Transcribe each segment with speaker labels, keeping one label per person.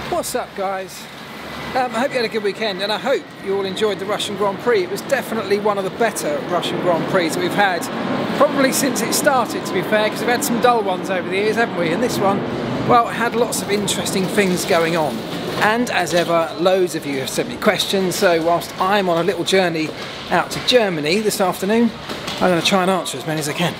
Speaker 1: What's up, guys? I hope you had a good weekend, and I hope you all enjoyed the Russian Grand Prix. It was definitely one of the better Russian Grand Prix that we've had, probably since it started, to be fair, because we've had some dull ones over the years, haven't we? And this one, well, had lots of interesting things going on. And as ever, loads of you have sent me questions, so whilst I'm on a little journey out to Germany this afternoon, I'm going to try and answer as many as I can.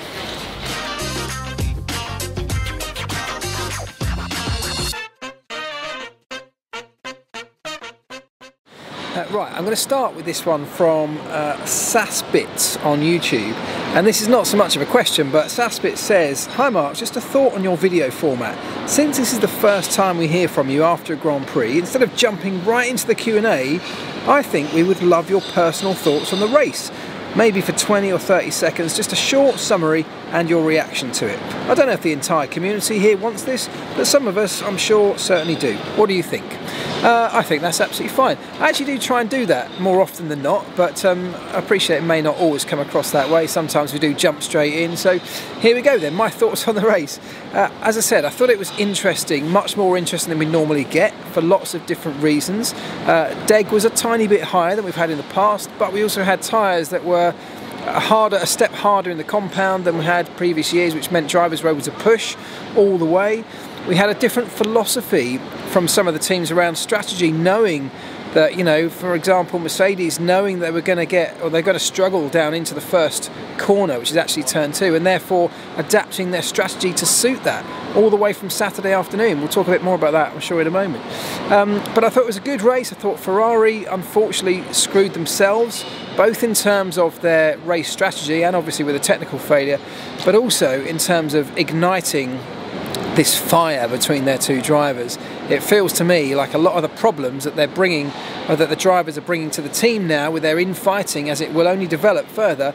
Speaker 1: Right, I'm going to start with this one from Sassbits on YouTube, and this is not so much of a question, but Sassbits says, "Hi Mark, just a thought on your video format. Since this is the first time we hear from you after a Grand Prix, instead of jumping right into the Q&A, I think we would love your personal thoughts on the race. Maybe for 20 or 30 seconds, just a short summary and your reaction to it. I don't know if the entire community here wants this, but some of us, I'm sure, certainly do. What do you think?" I think that's absolutely fine. I actually do try and do that more often than not, but I appreciate it may not always come across that way. Sometimes we do jump straight in. So here we go then, my thoughts on the race. As I said, I thought it was interesting, much more interesting than we normally get for lots of different reasons. Deg was a tiny bit higher than we've had in the past, but we also had tyres that were a step harder in the compound than we had previous years, which meant drivers were able to push all the way. We had a different philosophy from some of the teams around strategy, knowing that, you know, for example, Mercedes, knowing they were going to get, or they're going to struggle down into the first corner, which is actually turn 2, and therefore adapting their strategy to suit that all the way from Saturday afternoon. We'll talk a bit more about that, I'm sure, in a moment. But I thought it was a good race. I thought Ferrari unfortunately screwed themselves, both in terms of their race strategy and obviously with a technical failure, but also in terms of igniting this fire between their two drivers. It feels to me like a lot of the problems that they're bringing, or that the drivers are bringing to the team now with their infighting, as it will only develop further,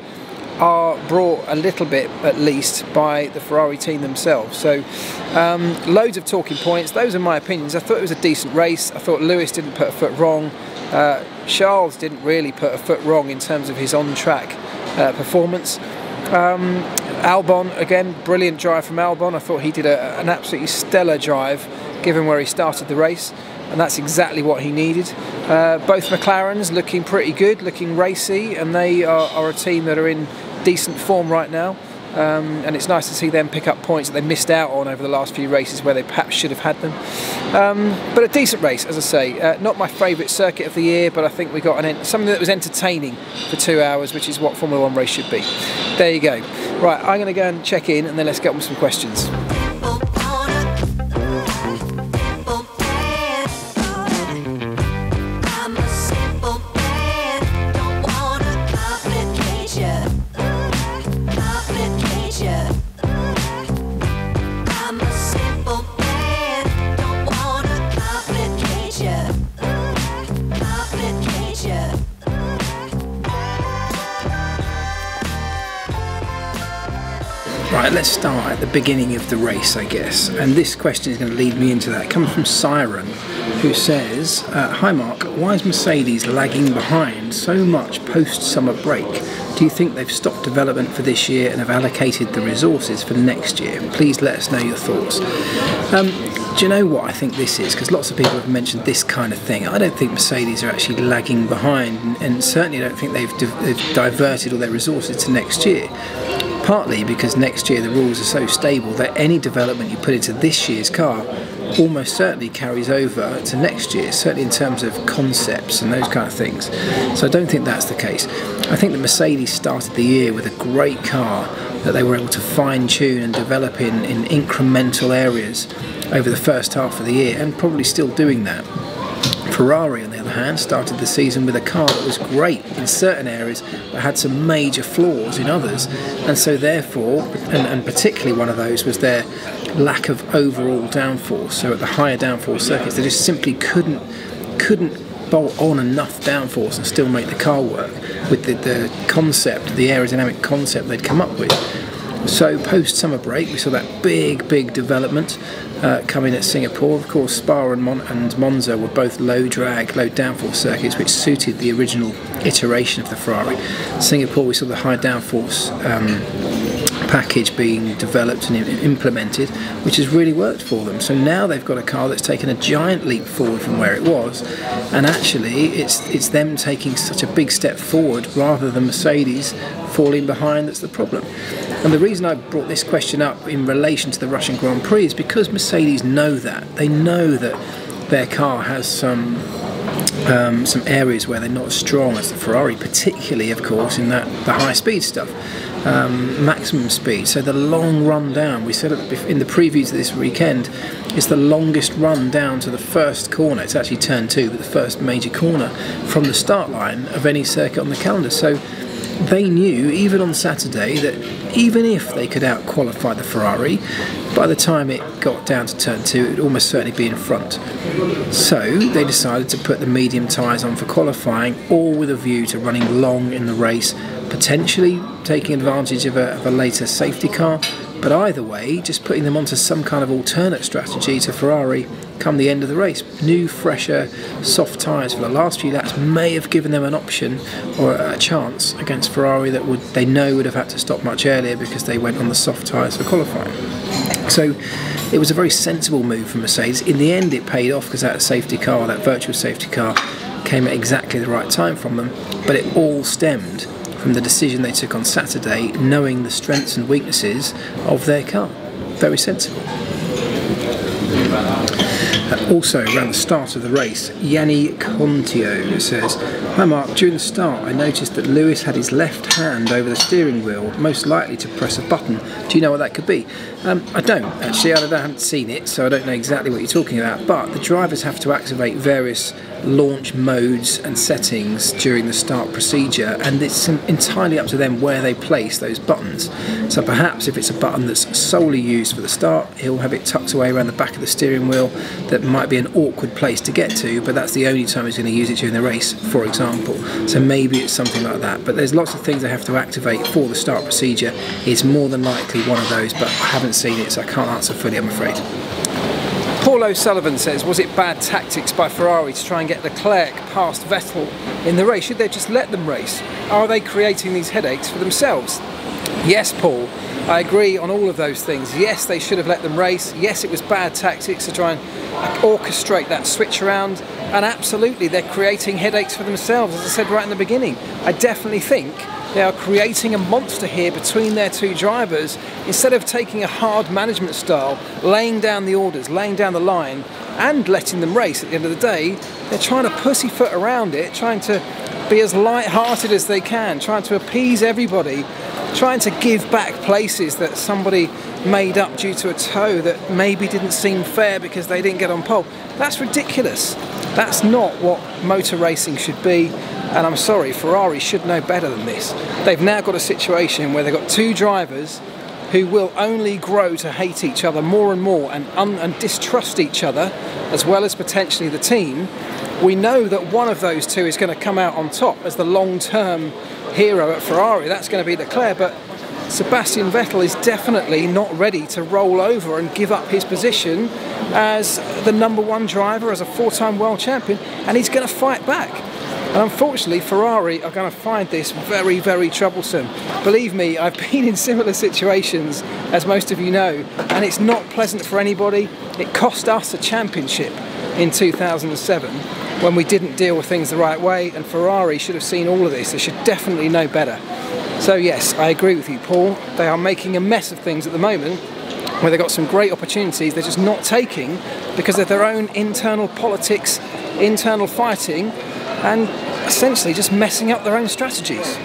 Speaker 1: are brought a little bit at least by the Ferrari team themselves. So loads of talking points. Those are my opinions. I thought it was a decent race. I thought Lewis didn't put a foot wrong. Charles didn't really put a foot wrong in terms of his on-track performance. Albon, again, brilliant drive from Albon. I thought he did an absolutely stellar drive given where he started the race, and that's exactly what he needed. Both McLarens looking pretty good, looking racy, and they are a team that are in decent form right now. And it's nice to see them pick up points that they missed out on over the last few races where they perhaps should have had them. But a decent race, as I say. Not my favourite circuit of the year, but I think we got something that was entertaining for 2 hours, which is what Formula 1 race should be. There you go. Right, I'm going to go and check in, and then let's get on with some questions. Right, let's start at the beginning of the race, I guess, and this question is going to lead me into that. Coming from Siren, who says, "Hi Mark, why is Mercedes lagging behind so much post-summer break? Do you think they've stopped development for this year and have allocated the resources for next year? Please let us know your thoughts." Do you know what I think this is? Because lots of people have mentioned this kind of thing. I don't think Mercedes are actually lagging behind, and certainly don't think they've diverted all their resources to next year. Partly because next year the rules are so stable that any development you put into this year's car almost certainly carries over to next year, certainly in terms of concepts and those kind of things. So I don't think that's the case. I think that Mercedes started the year with a great car that they were able to fine-tune and develop in incremental areas over the first half of the year, and probably still doing that. Ferrari, on the other hand, started the season with a car that was great in certain areas but had some major flaws in others, and so therefore, and particularly one of those was their lack of overall downforce. So at the higher downforce circuits, they just simply couldn't bolt on enough downforce and still make the car work with the concept, the aerodynamic concept they'd come up with. So post-summer break, we saw that big development coming at Singapore. Of course, Spa and Monza were both low drag, low downforce circuits, which suited the original iteration of the Ferrari. Singapore, we saw the high downforce package being developed and implemented, which has really worked for them. So now they've got a car that's taken a giant leap forward from where it was, and actually it's them taking such a big step forward rather than Mercedes falling behind that's the problem. And the reason I brought this question up in relation to the Russian Grand Prix is because Mercedes know that. They know that their car has some areas where they're not as strong as the Ferrari, particularly of course in the high speed stuff, maximum speed. So the long run down, we said in the previews of this weekend, is the longest run down to the first corner. It's actually turn 2, but the first major corner from the start line of any circuit on the calendar. So they knew, even on Saturday, that even if they could out-qualify the Ferrari, by the time it got down to turn 2, it would almost certainly be in front. So they decided to put the medium tyres on for qualifying, all with a view to running long in the race, potentially taking advantage of a later safety car, but either way, just putting them onto some kind of alternate strategy to Ferrari come the end of the race. New, fresher, soft tyres for the last few laps may have given them an option or a chance against Ferrari that they know would have had to stop much earlier because they went on the soft tyres for qualifying. So it was a very sensible move from Mercedes. In the end it paid off because that safety car, that virtual safety car, came at exactly the right time from them, but it all stemmed from the decision they took on Saturday, knowing the strengths and weaknesses of their car. Very sensible. Also, around the start of the race, Yanni Contio says, "Hi Mark, during the start I noticed that Lewis had his left hand over the steering wheel, most likely to press a button. Do you know what that could be?" I don't, actually. I haven't seen it, so I don't know exactly what you're talking about, but the drivers have to activate various launch modes and settings during the start procedure, and it's entirely up to them where they place those buttons. So perhaps if it's a button that's solely used for the start, he'll have it tucked away around the back of the steering wheel. That might be an awkward place to get to, but that's the only time he's going to use it during the race, for example. So maybe it's something like that, but there's lots of things they have to activate for the start procedure. It's more than likely one of those, but I haven't seen it, so I can't answer fully, I'm afraid. Paul O'Sullivan says, was it bad tactics by Ferrari to try and get Leclerc past Vettel in the race? Should they just let them race? Are they creating these headaches for themselves? Yes, Paul, I agree on all of those things. Yes, they should have let them race. Yes, it was bad tactics to try and orchestrate that switch around. And absolutely, they're creating headaches for themselves, as I said right in the beginning. I definitely think they are creating a monster here between their two drivers. Instead of taking a hard management style, laying down the orders, laying down the line, and letting them race at the end of the day, they're trying to pussyfoot around it, trying to be as light-hearted as they can, trying to appease everybody, trying to give back places that somebody made up due to a tow that maybe didn't seem fair because they didn't get on pole. That's ridiculous. That's not what motor racing should be, and I'm sorry, Ferrari should know better than this. They've now got a situation where they've got two drivers who will only grow to hate each other more and more and distrust each other, as well as potentially the team. We know that one of those two is going to come out on top as the long-term hero at Ferrari. That's going to be Leclerc, but Sebastian Vettel is definitely not ready to roll over and give up his position as the #1 driver, as a 4-time world champion, and he's going to fight back. And unfortunately, Ferrari are going to find this very, very troublesome. Believe me, I've been in similar situations, as most of you know, and it's not pleasant for anybody. It cost us a championship in 2007 when we didn't deal with things the right way, and Ferrari should have seen all of this. They should definitely know better. So yes, I agree with you, Paul. They are making a mess of things at the moment, where they've got some great opportunities they're just not taking because of their own internal politics, internal fighting, and essentially just messing up their own strategies.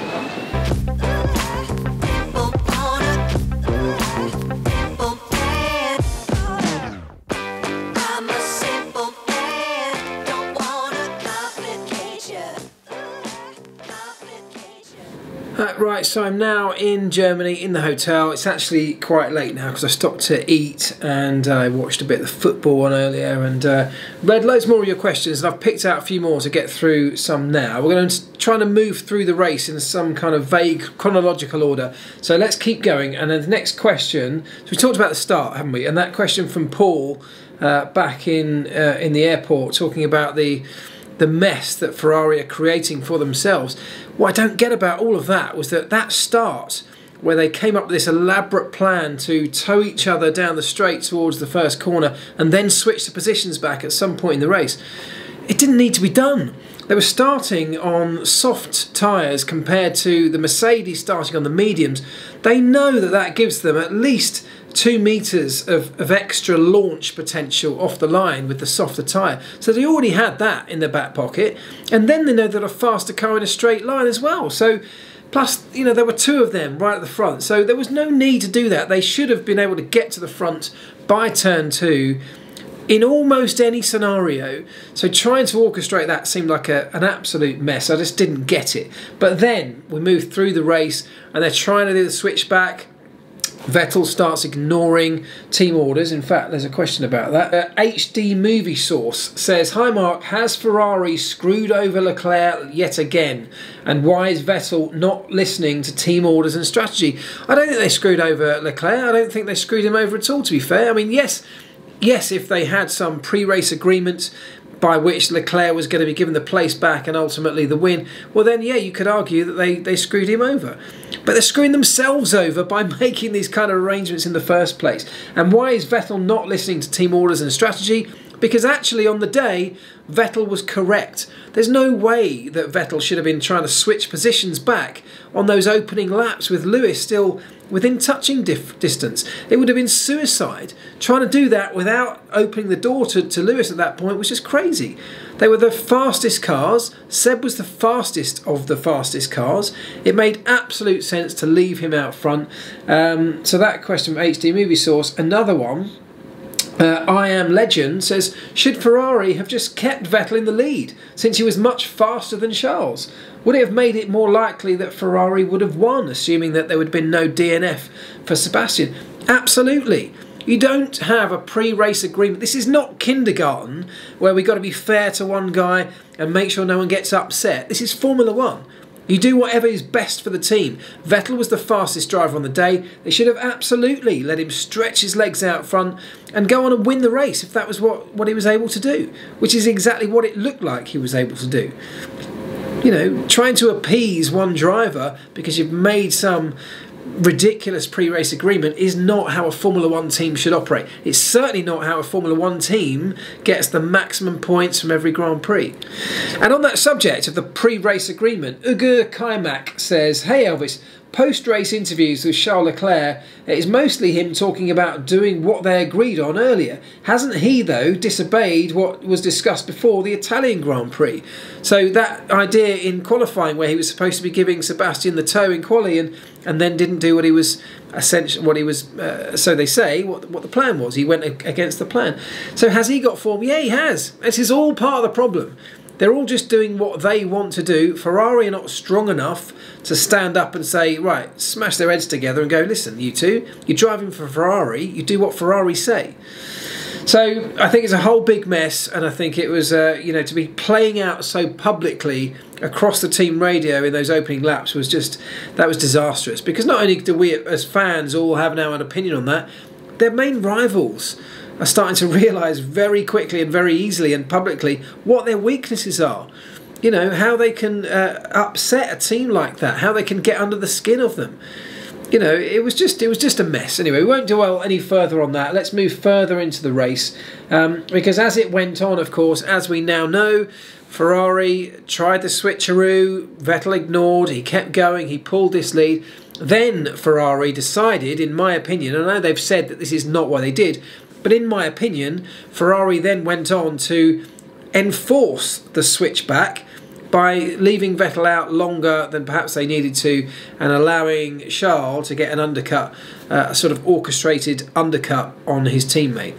Speaker 1: Right, so I'm now in Germany, in the hotel. It's actually quite late now because I stopped to eat and I watched a bit of the football on earlier and read loads more of your questions, and I've picked out a few more to get through some now. We're going to try to move through the race in some kind of vague chronological order. So let's keep going, and then the next question, so we talked about the start, haven't we? And that question from Paul back in the airport, talking about the mess that Ferrari are creating for themselves. What I don't get about all of that was that start where they came up with this elaborate plan to tow each other down the straight towards the first corner and then switch the positions back at some point in the race. It didn't need to be done. They were starting on soft tyres compared to the Mercedes starting on the mediums. They know that that gives them at least 2 metres of extra launch potential off the line with the softer tyre. So they already had that in their back pocket. And then they know that a faster car in a straight line as well. So plus, you know, there were 2 of them right at the front. So there was no need to do that. They should have been able to get to the front by turn 2 in almost any scenario. So trying to orchestrate that seemed like an absolute mess. I just didn't get it. But then we moved through the race and they're trying to do the switchback. Vettel starts ignoring team orders. In fact, there's a question about that. HD Movie Source says, "Hi Mark, has Ferrari screwed over Leclerc yet again? And why is Vettel not listening to team orders and strategy?" I don't think they screwed over Leclerc. I don't think they screwed him over at all, to be fair. I mean, yes, if they had some pre-race agreement by which Leclerc was going to be given the place back and ultimately the win, well then, yeah, you could argue that they screwed him over. But they're screwing themselves over by making these kind of arrangements in the first place. And why is Vettel not listening to team orders and strategy? Because actually on the day, Vettel was correct. There's no way that Vettel should have been trying to switch positions back on those opening laps with Lewis still within touching distance. It would have been suicide. Trying to do that without opening the door to Lewis at that point was just crazy. They were the fastest cars. Seb was the fastest of the fastest cars. It made absolute sense to leave him out front. So that question from HD Movie Source. Another one. I Am Legend says, should Ferrari have just kept Vettel in the lead since he was much faster than Charles? Would it have made it more likely that Ferrari would have won, assuming that there would have been no DNF for Sebastian? Absolutely. You don't have a pre-race agreement. This is not kindergarten where we've got to be fair to one guy and make sure no one gets upset. This is Formula 1. You do whatever is best for the team. Vettel was the fastest driver on the day. They should have absolutely let him stretch his legs out front and go on and win the race if that was what he was able to do, which is exactly what it looked like he was able to do. You know, trying to appease one driver because you've made some ridiculous pre-race agreement is not how a Formula 1 team should operate. It's certainly not how a Formula 1 team gets the maximum points from every Grand Prix. And on that subject of the pre-race agreement, Ugur Kaimak says, "Hey Elvis, post-race interviews with Charles Leclerc, it is mostly him talking about doing what they agreed on earlier. Hasn't he, though, disobeyed what was discussed before the Italian Grand Prix?" So that idea in qualifying where he was supposed to be giving Sebastian the tow in quali and then didn't do what he was so they say, what the plan was. He went against the plan. So has he got form? Yeah, he has. This is all part of the problem. They're all just doing what they want to do. Ferrari are not strong enough to stand up and say, right, smash their heads together and go, listen, you two, you're driving for Ferrari, you do what Ferrari say. So I think it's a whole big mess, and I think it was, you know, to be playing out so publicly across the team radio in those opening laps was that was disastrous. Because not only do we as fans all have now an opinion on that, their main rivals are starting to realise very quickly and very easily and publicly what their weaknesses are. You know, how they can upset a team like that, how they can get under the skin of them. You know, it was just a mess. Anyway, we won't dwell any further on that. Let's move further into the race. Because as it went on, of course, as we now know, Ferrari tried the switcheroo, Vettel ignored, he kept going, he pulled this lead. Then Ferrari decided, in my opinion, and I know they've said that this is not what they did, but in my opinion, Ferrari then went on to enforce the switchback by leaving Vettel out longer than perhaps they needed to and allowing Charles to get an undercut, a sort of orchestrated undercut on his teammate.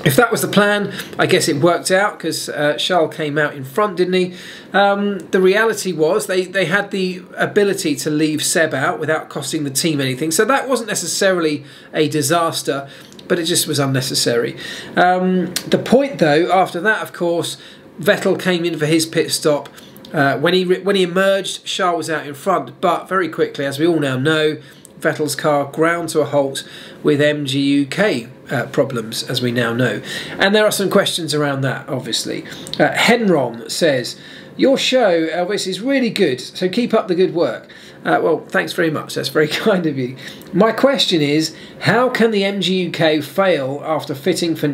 Speaker 1: If that was the plan, I guess it worked out because Charles came out in front, didn't he? The reality was they had the ability to leave Seb out without costing the team anything, so that wasn't necessarily a disaster, but it just was unnecessary. The point, though, after that, of course, Vettel came in for his pit stop. When he emerged, Charles was out in front, but very quickly, as we all now know, Vettel's car ground to a halt with MGUK. problems, as we now know. And there are some questions around that, obviously. Henron says, your show, Elvis, is really good, so keep up the good work. Well, thanks very much. That's very kind of you. My question is, how can the MGU-K fail after fitting for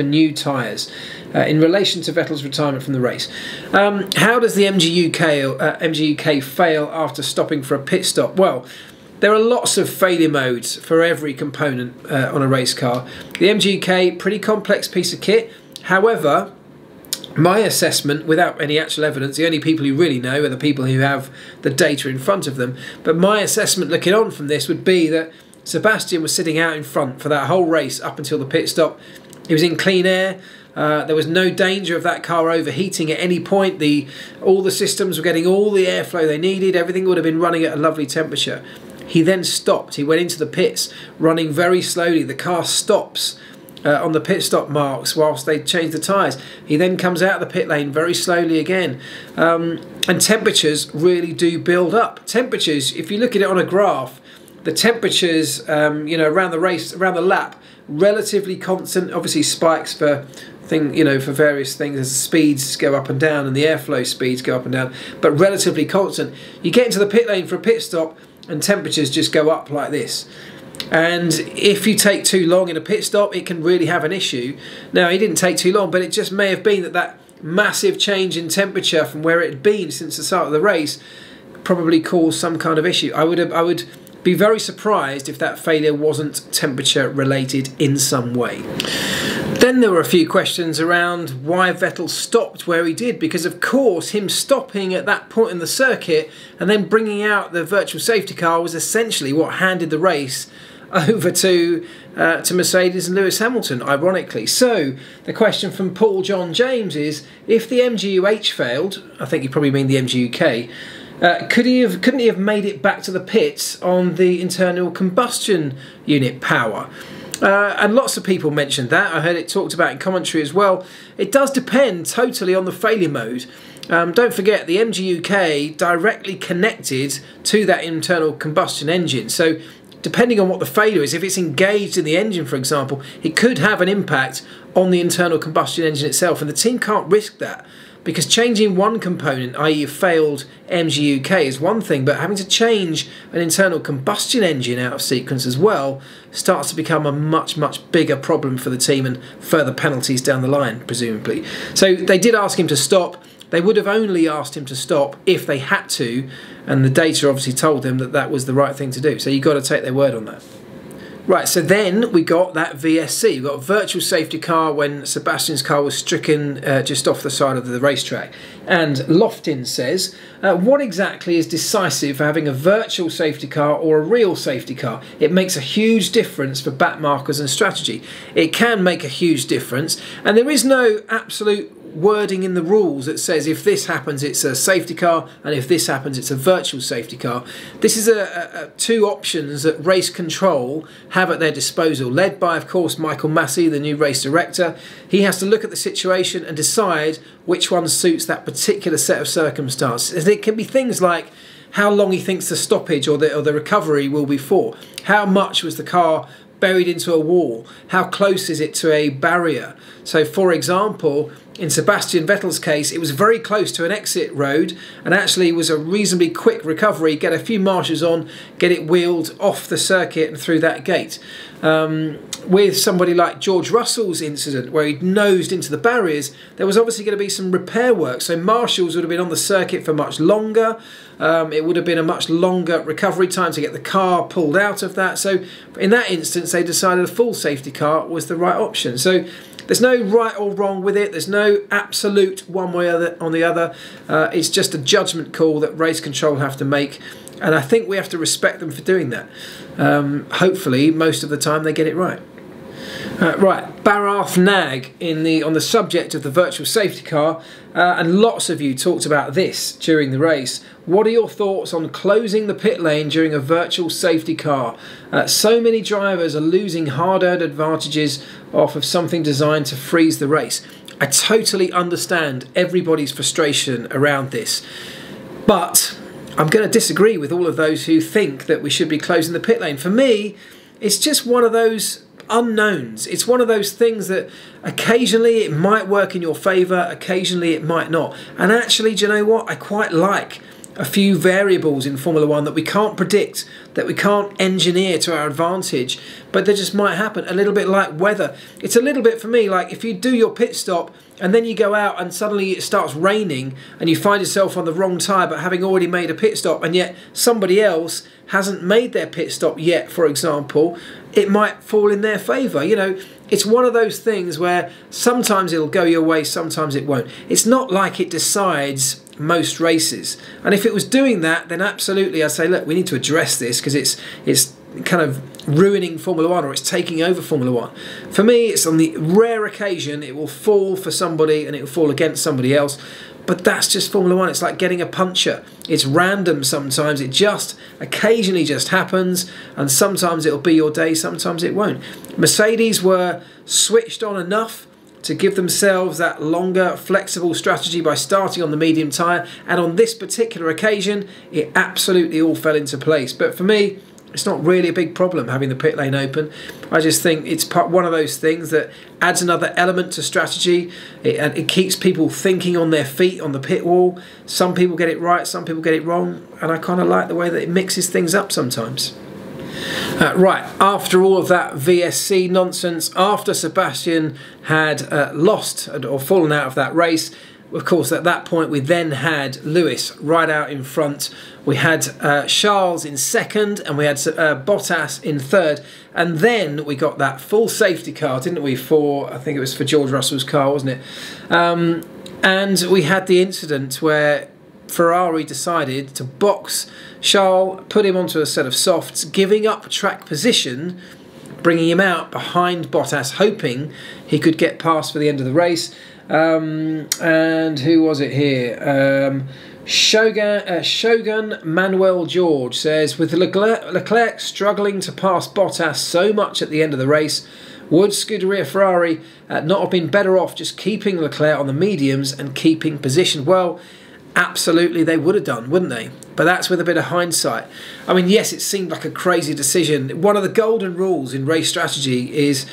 Speaker 1: new tyres in relation to Vettel's retirement from the race? How does the MGU-K fail after stopping for a pit stop? Well, there are lots of failure modes for every component on a race car. The MGU-K, pretty complex piece of kit. However, my assessment, without any actual evidence, the only people who really know are the people who have the data in front of them, but my assessment looking on from this would be that Sebastian was sitting out in front for that whole race up until the pit stop. He was in clean air. There was no danger of that car overheating at any point. All the systems were getting all the airflow they needed. Everything would have been running at a lovely temperature. He then stopped. He went into the pits running very slowly. The car stops on the pit stop marks whilst they change the tyres. He then comes out of the pit lane very slowly again. And temperatures really do build up. Temperatures, if you look at it on a graph, the temperatures you know, around the race, around the lap, relatively constant. Obviously spikes for for various things as the speeds go up and down and the airflow speeds go up and down, but relatively constant. You get into the pit lane for a pit stop and temperatures just go up like this. And if you take too long in a pit stop, it can really have an issue. Now, he didn't take too long, but it just may have been that massive change in temperature from where it had been since the start of the race probably caused some kind of issue. I would be very surprised if that failure wasn't temperature related in some way. Then there were a few questions around why Vettel stopped where he did, because of course him stopping at that point in the circuit and then bringing out the virtual safety car was essentially what handed the race over to Mercedes and Lewis Hamilton, ironically. So the question from Paul John James is, if the MGU-H failed, I think you probably mean the MGU-K, couldn't he have made it back to the pits on the internal combustion unit power? And lots of people mentioned that. I heard it talked about in commentary as well. It does depend totally on the failure mode. Don't forget, the MGU-K directly connected to that internal combustion engine. So depending on what the failure is, if it's engaged in the engine, for example, it could have an impact on the internal combustion engine itself. And the team can't risk that, because changing one component, i.e. a failed MGU-K, is one thing, but having to change an internal combustion engine out of sequence as well starts to become a much, much bigger problem for the team and further penalties down the line, presumably. So they did ask him to stop. They would have only asked him to stop if they had to, and the data obviously told them that that was the right thing to do. So you've got to take their word on that. Right, so then we got that VSC. We got a virtual safety car when Sebastian's car was stricken just off the side of the racetrack. And Loftin says, what exactly is decisive for having a virtual safety car or a real safety car? It makes a huge difference for back markers and strategy. It can make a huge difference, and there is no absolute wording in the rules that says if this happens it's a safety car and if this happens it's a virtual safety car. This is two options that race control have at their disposal, led by of course Michael Massey, the new race director. He has to look at the situation and decide which one suits that particular set of circumstances. It can be things like how long he thinks the stoppage or the recovery will be for, how much was the car buried into a wall, how close is it to a barrier. So for example, in Sebastian Vettel's case, it was very close to an exit road and actually was a reasonably quick recovery, get a few marshals on, get it wheeled off the circuit and through that gate. With somebody like George Russell's incident where he'd nosed into the barriers, there was obviously going to be some repair work, so marshals would have been on the circuit for much longer. It would have been a much longer recovery time to get the car pulled out of that. So in that instance, they decided a full safety car was the right option. So there's no right or wrong with it. There's no absolute one way or on the other. It's just a judgment call that race control have to make, and I think we have to respect them for doing that. Hopefully, most of the time they get it right. Right, Barath Nag on the subject of the virtual safety car, and lots of you talked about this during the race. What are your thoughts on closing the pit lane during a virtual safety car? So many drivers are losing hard-earned advantages off of something designed to freeze the race. I totally understand everybody's frustration around this, but I'm going to disagree with all of those who think that we should be closing the pit lane. For me, it's just one of those unknowns. It's one of those things that occasionally it might work in your favour, occasionally it might not. And actually, do you know what? I quite like a few variables in Formula One that we can't predict, that we can't engineer to our advantage, but they just might happen. A little bit like weather. It's a little bit for me like if you do your pit stop and then you go out and suddenly it starts raining and you find yourself on the wrong tyre but having already made a pit stop, and yet somebody else hasn't made their pit stop yet, for example, it might fall in their favour. You know, it's one of those things where sometimes it'll go your way, sometimes it won't. It's not like it decides most races, and if it was doing that, then absolutely I'd say, look, we need to address this because it's kind of ruining Formula One, or it's taking over Formula One. For me, it's on the rare occasion it will fall for somebody and it will fall against somebody else, but that's just Formula One. It's like getting a puncher. It's random sometimes. It just occasionally just happens, and sometimes it'll be your day, sometimes it won't. Mercedes were switched on enough to give themselves that longer, flexible strategy by starting on the medium tyre, and on this particular occasion, it absolutely all fell into place. But for me, it's not really a big problem having the pit lane open. I just think it's one of those things that adds another element to strategy. It keeps people thinking on their feet on the pit wall. Some people get it right, some people get it wrong, and I kind of like the way that it mixes things up sometimes. Right, after all of that VSC nonsense, after Sebastian had lost or fallen out of that race, of course at that point we then had Lewis right out in front. We had Charles in second, and we had Bottas in third, and then we got that full safety car, didn't we, for, I think it was for George Russell's car, wasn't it? And we had the incident where Ferrari decided to box Charles, put him onto a set of softs, giving up track position, bringing him out behind Bottas, hoping he could get past for the end of the race. And who was it here? Shogun Manuel George says, with Leclerc struggling to pass Bottas so much at the end of the race, would Scuderia Ferrari not have been better off just keeping Leclerc on the mediums and keeping position? Well, absolutely they would have done, wouldn't they? But that's with a bit of hindsight. I mean, yes, it seemed like a crazy decision. One of the golden rules in race strategy is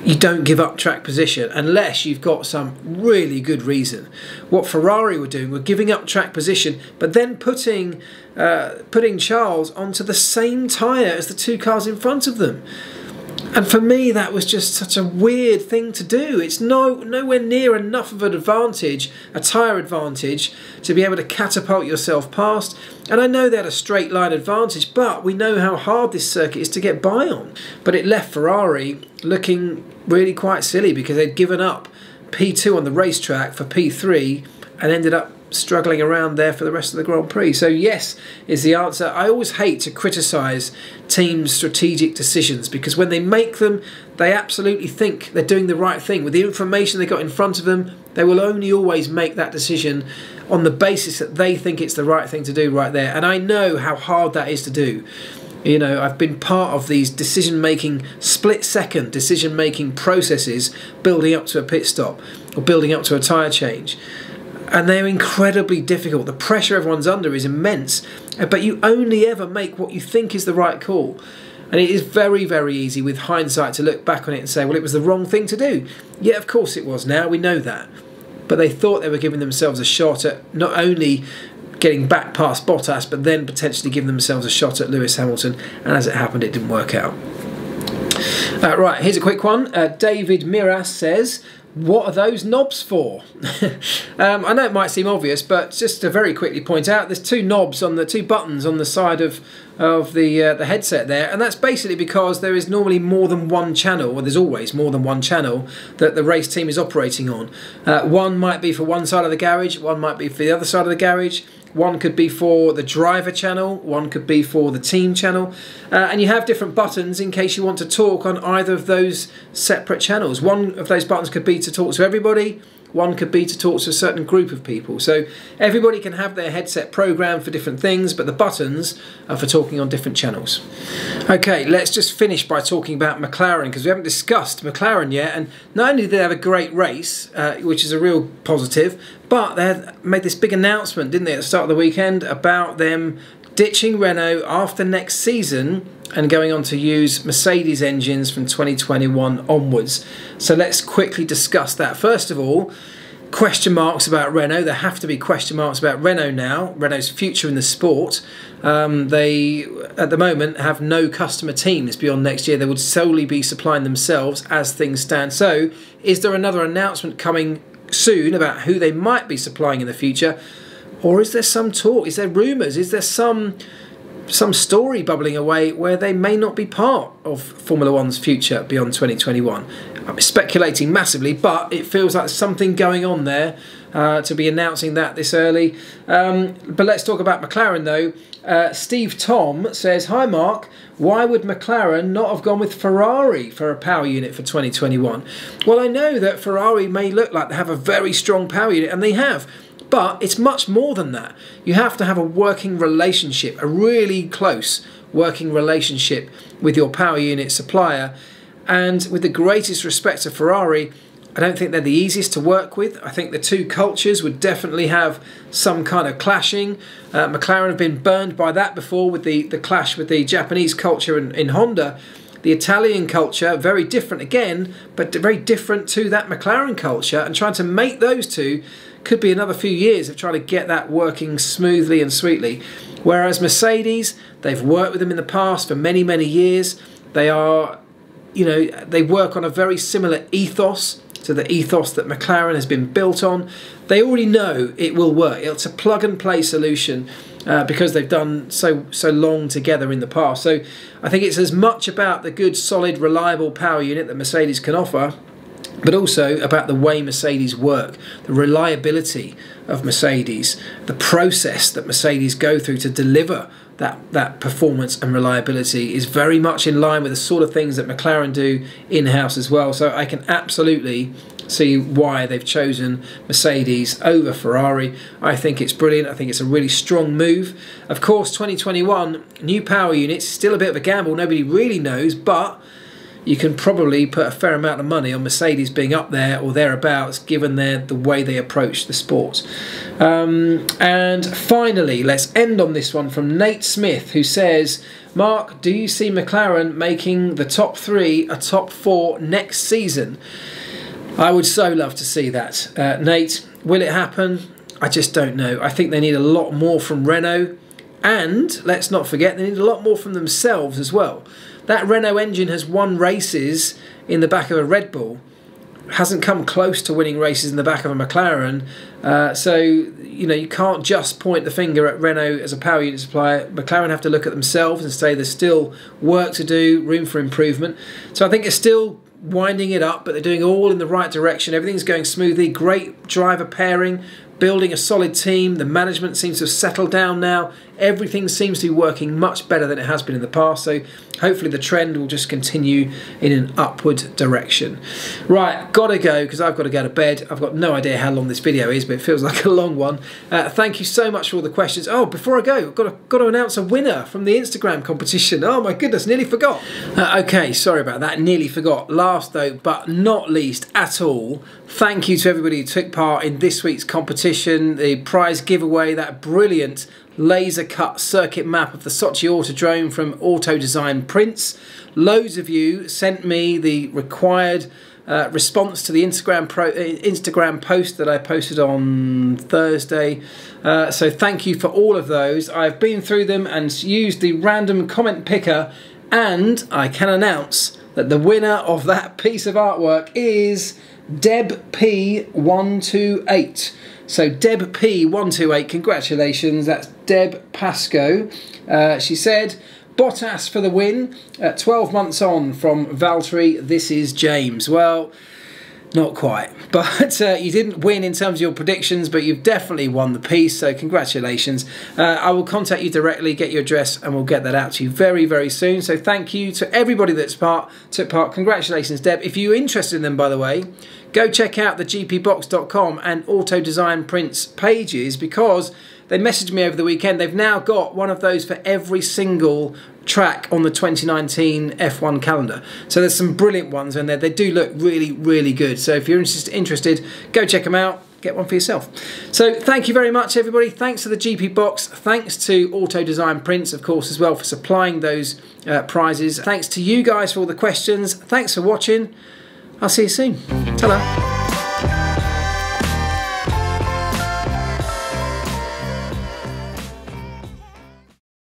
Speaker 1: you don't give up track position unless you've got some really good reason. What Ferrari were doing were giving up track position, but then putting Charles onto the same tyre as the two cars in front of them. And for me, that was just such a weird thing to do. It's nowhere near enough of an advantage, a tyre advantage, to be able to catapult yourself past. And I know they had a straight line advantage, but we know how hard this circuit is to get by on. But it left Ferrari looking really quite silly because they'd given up P2 on the racetrack for P3 and ended up struggling around there for the rest of the Grand Prix. So yes is the answer. I always hate to criticise teams' strategic decisions because when they make them, they absolutely think they're doing the right thing. With the information they got in front of them, they will only always make that decision on the basis that they think it's the right thing to do right there. And I know how hard that is to do. You know, I've been part of these decision-making, split-second decision-making processes building up to a pit stop or building up to a tyre change. And they're incredibly difficult. The pressure everyone's under is immense, but you only ever make what you think is the right call. And it is very, very easy with hindsight to look back on it and say, well, it was the wrong thing to do. Yeah, of course it was now, we know that. But they thought they were giving themselves a shot at not only getting back past Bottas, but then potentially giving themselves a shot at Lewis Hamilton. And as it happened, it didn't work out. Right, here's a quick one. David Miras says, what are those knobs for? I know it might seem obvious, but just to very quickly point out, there's two knobs on the two buttons on the side of the headset there, and that's basically because there is normally more than one channel, or there's always more than one channel that the race team is operating on. One might be for one side of the garage, one might be for the other side of the garage. One could be for the driver channel, one could be for the team channel, and you have different buttons in case you want to talk on either of those separate channels. One of those buttons could be to talk to everybody, one could be to talk to a certain group of people. So everybody can have their headset programmed for different things, but the buttons are for talking on different channels. Okay, let's just finish by talking about McLaren, because we haven't discussed McLaren yet, and not only did they have a great race, which is a real positive, but they had made this big announcement, didn't they, at the start of the weekend about them ditching Renault after next season and going on to use Mercedes engines from 2021 onwards. So let's quickly discuss that. First of all, question marks about Renault. There have to be question marks about Renault now, Renault's future in the sport. They, at the moment, have no customer teams beyond next year. They would solely be supplying themselves as things stand. So is there another announcement coming soon about who they might be supplying in the future? Or is there some talk? Is there rumours? Is there some story bubbling away where they may not be part of Formula One's future beyond 2021? I'm speculating massively, but it feels like something going on there to be announcing that this early. But let's talk about McLaren though. Steve Tom says, "Hi Mark, why would McLaren not have gone with Ferrari for a power unit for 2021? Well, I know that Ferrari may look like they have a very strong power unit, and they have. But it's much more than that. You have to have a working relationship, a really close working relationship with your power unit supplier. And with the greatest respect to Ferrari, I don't think they're the easiest to work with. I think the two cultures would definitely have some kind of clashing. McLaren have been burned by that before with the clash with the Japanese culture in Honda. The Italian culture, very different again, but very different to that McLaren culture. And trying to make those two could be another few years of trying to get that working smoothly and sweetly. Whereas Mercedes, they've worked with them in the past for many, many years. They are, you know, they work on a very similar ethos to the ethos that McLaren has been built on. They already know it will work. It's a plug and play solution because they've done so long together in the past. So I think it's as much about the good, solid, reliable power unit that Mercedes can offer, but also about the way Mercedes work, the reliability of Mercedes, the process that Mercedes go through to deliver that performance and reliability is very much in line with the sort of things that McLaren do in-house as well. So I can absolutely see why they've chosen Mercedes over Ferrari. I think it's brilliant. I think it's a really strong move. Of course, 2021, new power units, still a bit of a gamble. Nobody really knows, but you can probably put a fair amount of money on Mercedes being up there or thereabouts, given the way they approach the sport. And finally, let's end on this one from Nate Smith, who says, "Mark, do you see McLaren making the top 3 a top 4 next season?" I would so love to see that. Nate, will it happen? I just don't know. I think they need a lot more from Renault. And let's not forget, they need a lot more from themselves as well. That Renault engine has won races in the back of a Red Bull, hasn't come close to winning races in the back of a McLaren. So, you know, you can't just point the finger at Renault as a power unit supplier. McLaren have to look at themselves and say there's still work to do, room for improvement. So I think it's still winding it up, but they're doing all in the right direction. Everything's going smoothly. Great driver pairing, building a solid team. The management seems to have settled down now. Everything seems to be working much better than it has been in the past. So hopefully the trend will just continue in an upward direction. Right, gotta go because I've got to go to bed. I've got no idea how long this video is, but it feels like a long one. Thank you so much for all the questions. Oh, before I go, I've got to announce a winner from the Instagram competition. Oh my goodness, nearly forgot. Okay, sorry about that, nearly forgot. Last though, but not least at all, thank you to everybody who took part in this week's competition, the prize giveaway, that brilliant laser cut circuit map of the Sochi Autodrome from Auto Design Prints. Loads of you sent me the required response to the Instagram post that I posted on Thursday. So thank you for all of those. I've been through them and used the random comment picker, and I can announce that the winner of that piece of artwork is Deb P128. So Deb P128, congratulations, that's Deb Pascoe. She said, Bottas for the win, 12 months on from Valtteri, this is James. Well, not quite, but you didn't win in terms of your predictions, but you've definitely won the piece, so congratulations. I will contact you directly, get your address, and we'll get that out to you very, very soon. So thank you to everybody that took part. Congratulations, Deb. If you're interested in them, by the way, go check out the gpbox.com and Auto Design Prints pages, because they messaged me over the weekend. They've now got one of those for every single track on the 2019 F1 calendar. So there's some brilliant ones in there. They do look really, really good. So if you're interested, go check them out. get one for yourself. So thank you very much, everybody. Thanks to the GP Box. Thanks to Auto Design Prints, of course, as well, for supplying those prizes. Thanks to you guys for all the questions. Thanks for watching. I'll see you soon. Ta-da.